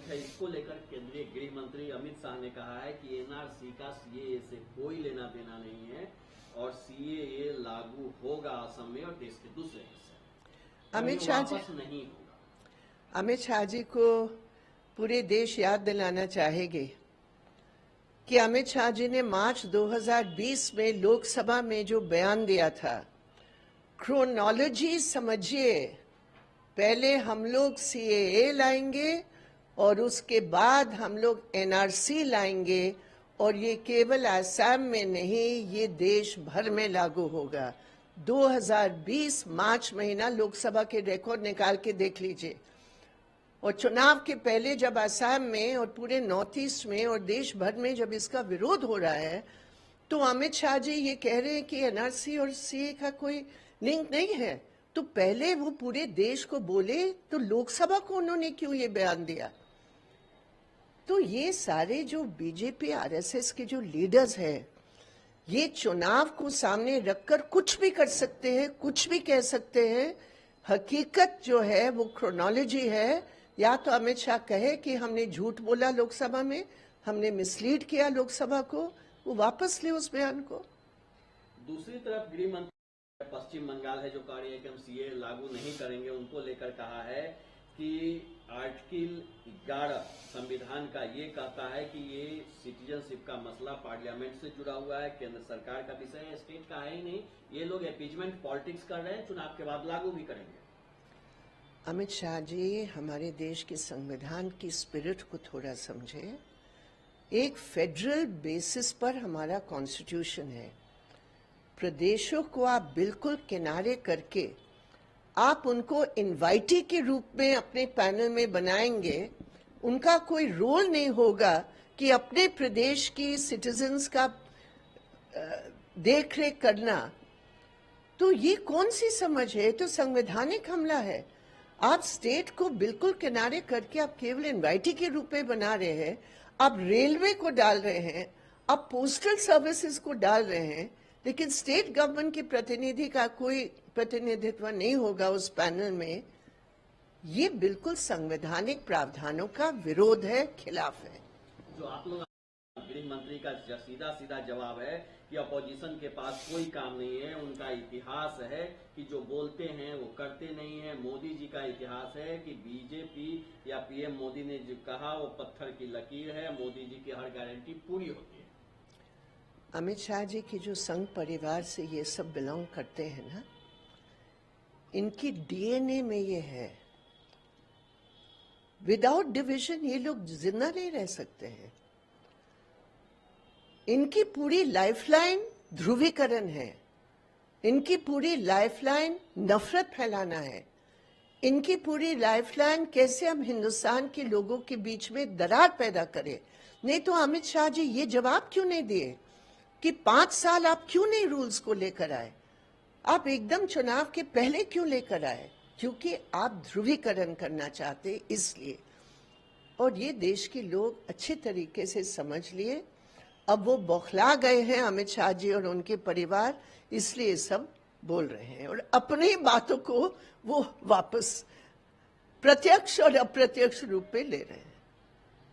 Link है, इसको लेकर केंद्रीय गृह मंत्री अमित शाह ने कहा है कि एनआरसी का सीएए से कोई लेना देना नहीं है और सीएए लागू होगा असम में और देश के दूसरे हिस्से। अमित शाह जी नहीं होगा। अमित शाह जी को पूरे देश याद दिलाना चाहेंगे कि अमित शाह जी ने मार्च 2020 में लोकसभा में जो बयान दिया था, क्रोनोलॉजी समझिए, पहले हम लोग सीएए लाएंगे और उसके बाद हम लोग एनआरसी लाएंगे और ये केवल असम में नहीं, ये देश भर में लागू होगा। 2020 मार्च महीना लोकसभा के रिकॉर्ड निकाल के देख लीजिए। और चुनाव के पहले जब असम में और पूरे नॉर्थ ईस्ट में और देश भर में जब इसका विरोध हो रहा है, तो अमित शाह जी ये कह रहे हैं कि एनआरसी और सीए का कोई लिंक नहीं है। तो पहले वो पूरे देश को बोले, तो लोकसभा को उन्होंने क्यों ये बयान दिया? तो ये सारे जो बीजेपी आरएसएस के जो लीडर्स हैं, ये चुनाव को सामने रखकर कुछ भी कर सकते हैं, कुछ भी कह सकते हैं। हकीकत जो है वो क्रोनोलॉजी है। या तो अमित शाह कहे कि हमने झूठ बोला लोकसभा में, हमने मिसलीड किया लोकसभा को, वो वापस ले उस बयान को। दूसरी तरफ गृह मंत्री पश्चिम बंगाल है जो कह रही है कि हम सीए लागू नहीं करेंगे, उनको लेकर कहा है कि आर्टिकल 11 संविधान का ये कहता है कि ये सिटीजनशिप का मसला पार्लियामेंट से जुड़ा हुआ है, केंद्र सरकार का विषय है, स्टेट का है ही नहीं। ये लोग एपीजमेंट पॉलिटिक्स कर रहे हैं, चुनाव के बाद लागू भी करेंगे। अमित शाह जी हमारे देश के संविधान की स्पिरिट को थोड़ा समझे। एक फेडरल बेसिस पर हमारा कॉन्स्टिट्यूशन है। प्रदेशों को आप बिल्कुल किनारे करके आप उनको इनवाइटी के रूप में अपने पैनल में बनाएंगे। उनका कोई रोल नहीं होगा कि अपने प्रदेश की सिटीजन्स का देखरेख करना। तो ये कौन सी समझ है? तो संवैधानिक हमला है। आप स्टेट को बिल्कुल किनारे करके आप केवल इनवाइटी के रूप में बना रहे हैं। आप रेलवे को डाल रहे हैं, आप पोस्टल सर्विसेज को डाल रहे हैं, लेकिन स्टेट गवर्नमेंट के प्रतिनिधि का कोई प्रतिनिधित्व नहीं होगा उस पैनल में। ये बिल्कुल संवैधानिक प्रावधानों का विरोध है, खिलाफ है। जो आप लोग गृह मंत्री का सीधा सीधा जवाब है कि अपोजिशन के पास कोई काम नहीं है, उनका इतिहास है कि जो बोलते हैं वो करते नहीं है। मोदी जी का इतिहास है कि बीजेपी या पीएम मोदी ने जो कहा वो पत्थर की लकीर है, मोदी जी की हर गारंटी पूरी होती है। अमित शाह जी की जो संघ परिवार से ये सब बिलोंग करते हैं ना, इनकी डीएनए में ये है। विदाउट डिविजन ये लोग जिंदा नहीं रह सकते हैं। इनकी पूरी लाइफलाइन ध्रुवीकरण है, इनकी पूरी लाइफलाइन नफरत फैलाना है, इनकी पूरी लाइफलाइन कैसे हम हिंदुस्तान के लोगों के बीच में दरार पैदा करें। नहीं तो अमित शाह जी ये जवाब क्यों नहीं दिए कि 5 साल आप क्यों नहीं रूल्स को लेकर आए? आप एकदम चुनाव के पहले क्यों लेकर आए? क्योंकि आप ध्रुवीकरण करना चाहते इसलिए। और ये देश के लोग अच्छे तरीके से समझ लिए। अब वो बौखला गए हैं अमित शाह जी और उनके परिवार, इसलिए सब बोल रहे हैं और अपनी बातों को वो वापस प्रत्यक्ष और अप्रत्यक्ष रूप में ले रहे हैं।